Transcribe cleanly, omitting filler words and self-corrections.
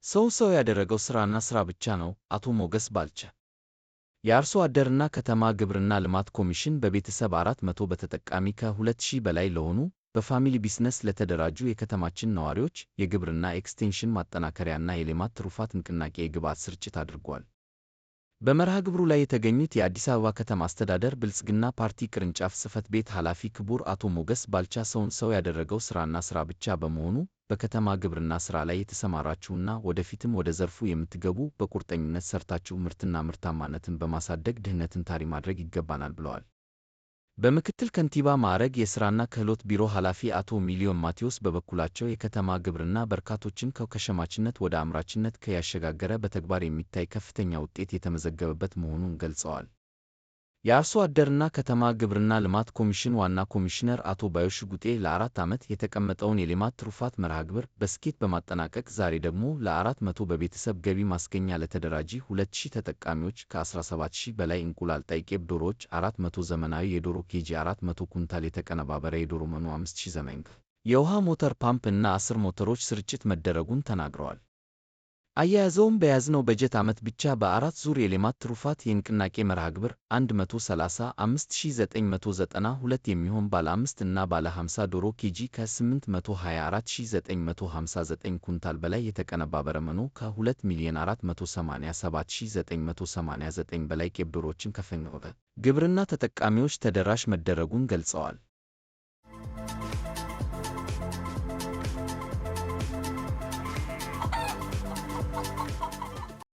ሰው ያደረገው ስራ ብቻ ነው። አቶ ሞገስ ባልቻ የአርሶ አደርና ከተማ ግብርና ልማት ኮሚሽን በቤተሰብ 400 በተጠቃሚ ከ2000 በላይ ለሆኑ በፋሚሊ ቢዝነስ ለተደራጁ የከተማችን ነዋሪዎች የግብርና ኤክስቴንሽን ማጠናከሪያና የሌማት ትሩፋት ንቅናቄ የግብዓት ስርጭት አድርጓል። በመርሃ ግብሩ ላይ የተገኙት የአዲስ አበባ ከተማ አስተዳደር ብልጽግና ፓርቲ ቅርንጫፍ ጽሕፈት ቤት ኃላፊ ክቡር አቶ ሞገስ ባልቻ ሰው ያደረገው ስራ ብቻ በመሆኑ በከተማ ግብርና ሥራ ላይ የተሰማራችሁና ወደፊትም ወደ ዘርፉ የምትገቡ በቁርጠኝነት ሰርታችሁ ምርትና ምርታማነትን በማሳደግ ድህነትን ታሪ ማድረግ ይገባናል ብለዋል። በምክትል ከንቲባ ማዕረግ የሥራና ክህሎት ቢሮ ኃላፊ አቶ ሚሊዮን ማቴዎስ በበኩላቸው የከተማ ግብርና በርካቶችን ከሸማችነት ወደ አምራችነት ያሸጋገረ በተግባር የሚታይ ከፍተኛ ውጤት የተመዘገበበት መሆኑን ገልጸዋል። የአርሶ አደርና ከተማ ግብርና ልማት ኮሚሽን ዋና ኮሚሽነር አቶ ባዮሽ ጉጤ ለ4 ዓመት የተቀመጠውን የሌማት ትሩፋት መርሃ ግብር በስኬት በማጠናቀቅ ዛሬ ደግሞ ለ400 በቤተሰብ ገቢ ማስገኛ ለተደራጂ 2000 ተጠቃሚዎች ከ17000 በላይ እንቁላል ጣይ ቄብ ዶሮዎች 400 ዘመናዊ የዶሮ ኬጂ 400 ኩንታል የተቀነባበረ የዶሮ መኖ 5000 ዘመን የውሃ ሞተር ፓምፕ እና 10 ሞተሮች ስርጭት መደረጉን ተናግረዋል። አያያዘውም በያዝነው በጀት ዓመት ብቻ በ4 ዙር የሌማት ትሩፋት የንቅናቄ መርሃ ግብር 135992 የሚሆን ባለ 5 እና ባለ 50 ዶሮ ኬጂ ከ824959 ኩንታል በላይ የተቀነባበረ መኖ ከ2,487,989 በላይ ቄብ ዶሮዎችን ከፍተኛ ግብርና ተጠቃሚዎች ተደራሽ መደረጉን ገልጸዋል።